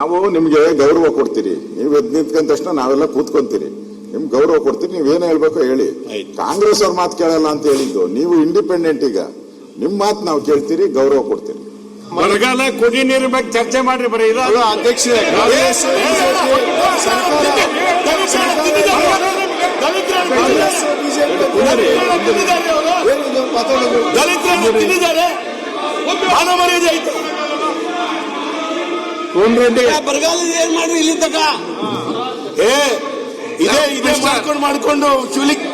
ನಾವು ನಿಮ್ಗೆ ಗೌರವ ಕೊಡ್ತೀರಿ. ನೀವು ಎದ್ದು ನಿಂತ್ಕೊಂಡ ತಕ್ಷಣ ನಾವೆಲ್ಲ ಕೂತ್ಕೊಂತೀರಿ. ನಿಮ್ಗೆ ಗೌರವ ಕೊಡ್ತೀರಿ. ನೀವೇನು ಹೇಳ್ಬೇಕೋ ಹೇಳಿ. ಕಾಂಗ್ರೆಸ್ ಅವ್ರ ಮಾತು ಕೇಳಲ್ಲ ಅಂತ ಹೇಳಿದ್ದು ನೀವು. ಇಂಡಿಪೆಂಡೆಂಟ್ ಈಗ ನಿಮ್ ಮಾತು ನಾವು ಕೇಳ್ತೀರಿ, ಗೌರವ ಕೊಡ್ತೀರಿ. ಬರಗಾಲ, ಕುಡಿ ನೀರು ಬಗ್ಗೆ ಚರ್ಚೆ ಮಾಡ್ರಿ. ಬರೀ ಇದು ಅಧ್ಯಕ್ಷ ಬರಗಾಲ ಏನ್ ಮಾಡ್ರಿ ಇಲ್ಲಿ ತಕ ಇದೇ ಮಾಡ್ಕೊಂಡು ಶಿವಲಿಂಗ್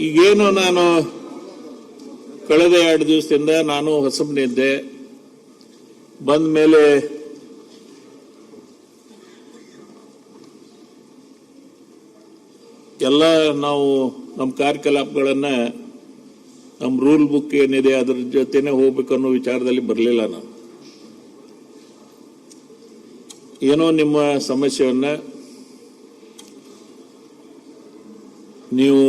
ಈಗೇನು ನಾನು ಕಳೆದ 2 ದಿವಸದಿಂದ ನಾನು ಹೊಸಬನಿದ್ದೆ. ಬಂದ ಮೇಲೆ ಎಲ್ಲ ನಾವು ನಮ್ಮ ಕಾರ್ಯಕಲಾಪಗಳನ್ನ ನಮ್ಮ ರೂಲ್ ಬುಕ್ ಏನಿದೆ ಅದ್ರ ಜೊತೆನೆ ಹೋಗ್ಬೇಕು ಅನ್ನೋ ವಿಚಾರದಲ್ಲಿ ಬರಲಿಲ್ಲ. ನಾನು ಏನೋ ನಿಮ್ಮ ಸಮಸ್ಯೆಯನ್ನ ನೀವು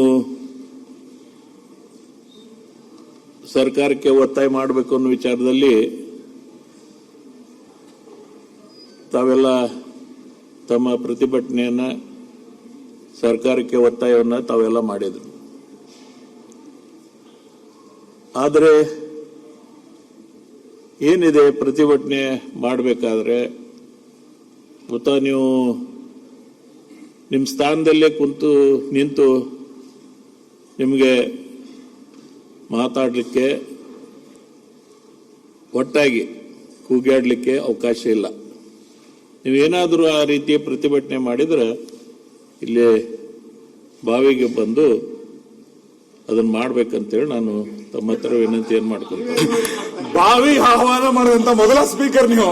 ಸರ್ಕಾರಕ್ಕೆ ಒತ್ತಾಯ ಮಾಡಬೇಕು ಅನ್ನೋ ವಿಚಾರದಲ್ಲಿ ತಾವೆಲ್ಲ ತಮ್ಮ ಪ್ರತಿಭಟನೆಯನ್ನ ಸರ್ಕಾರಕ್ಕೆ ಒತ್ತಾಯವನ್ನು ತಾವೆಲ್ಲ ಮಾಡಿದ್ರು. ಆದರೆ ಏನಿದೆ, ಪ್ರತಿಭಟನೆ ಮಾಡಬೇಕಾದ್ರೆ ಗೊತ್ತಾ, ನೀವು ನಿಮ್ಮ ಸ್ಥಾನದಲ್ಲೇ ನಿಂತು ನಿಮಗೆ ಮಾತಾಡಲಿಕ್ಕೆ, ಒಟ್ಟಾಗಿ ಕೂಗಾಡಲಿಕ್ಕೆ ಅವಕಾಶ ಇಲ್ಲ. ನೀವೇನಾದರೂ ಆ ರೀತಿಯ ಪ್ರತಿಭಟನೆ ಮಾಡಿದ್ರೆ ಇಲ್ಲಿ ಬಾವಿಗೆ ಬಂದು ಅದನ್ನ ಮಾಡ್ಬೇಕಂತೇಳಿ ನಾನು ತಮ್ಮ ಹತ್ರ ವಿನಂತಿ ಏನ್ ಮಾಡ್ಕೊಂತೀನಿ. ಬಾವಿ ಆಹ್ವಾನ ಮಾಡುವಂತ ಮೊದಲ ಸ್ಪೀಕರ್ ನೀವು.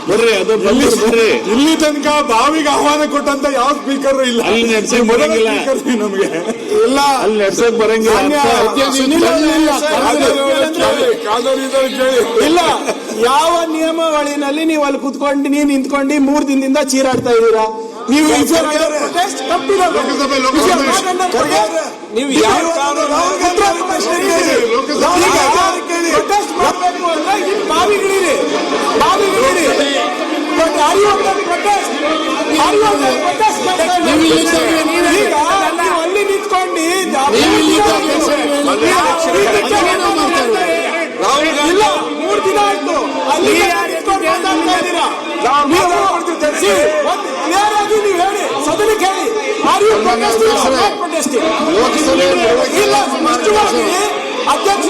ಬರ್ರಿ, ಅದು ಬರ್ರಿ. ಇಲ್ಲಿ ತನಕ ಬಾವಿಗೆ ಆಹ್ವಾನ ಕೊಟ್ಟಂತ ಯಾವ ಸ್ಪೀಕರ್ ಇಲ್ಲ. ಅಲ್ಲಿ ನಡ್ಸಕ್ ಬರಂಗಿಲ್ಲ ನಮಗೆ. ಇಲ್ಲ, ಅಲ್ಲಿ ನಡ್ಸಕ್ ಬರಂಗಿಲ್ಲ. ಇಲ್ಲ, ಯಾವ ನಿಯಮಾವಳಿನಲ್ಲಿ ನೀವು ಅಲ್ಲಿ ಕುತ್ಕೊಂಡು ನೀವು ನಿಂತ್ಕೊಂಡು 3 ದಿನದಿಂದ ಚೀರಾಡ್ತಾ ಇದ್ದೀರಾ? ನೀವು ಬಾವಿಗಳಿರಿ ಅಲ್ಲಿ ನಿಂತ್ಕೊಂಡು ಇಲ್ಲ, 3 ದಿನ ಆಯ್ತು ಅಲ್ಲಿ ನೀವು ಹೇಳಿ, ಸದನಕ್ಕೆ ಹೇಳಿ. ಇಲ್ಲ, ಸ್ಪಷ್ಟವಾಗಿ ಅಧ್ಯಕ್ಷ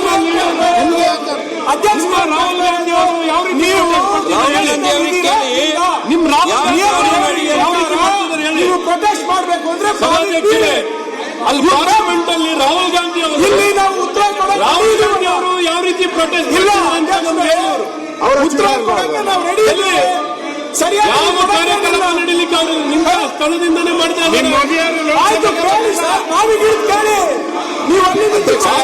ರಾಹುಲ್ ಗಾಂಧಿ ಅವರು ಯಾವ ರೀತಿ ನೀವು ಪ್ರೊಟೆಸ್ಟ್ ಮಾಡಬೇಕು ಅಂದ್ರೆ ಅಲ್ಲಿ ಪಾರ್ಲಿಮೆಂಟ್ ಅಲ್ಲಿ ರಾಹುಲ್ ಗಾಂಧಿ ಅವರು ಇಲ್ಲಿ ನಾವು ಉತ್ತರ ರಾಹುಲ್ ಗಾಂಧಿ ಅವರು ಯಾವ ರೀತಿ ಪ್ರೊಟೆಸ್ಟ್ ಇಲ್ಲ ಉತ್ತರ ಕೊಡಕ್ಕೆ ನಾವು ರೆಡಿ ಇದ್ದೀವಿ. ಸರಿಯಾಗಿ ಕಾರ್ಯಕ್ರಮ ನಡೀಲಿಕ್ಕೆ ಅವರು ನಿಮ್ಮ ಸ್ಥಳದಿಂದನೇ ಮಾಡ್ತಾ ಇದ್ದಾರೆ.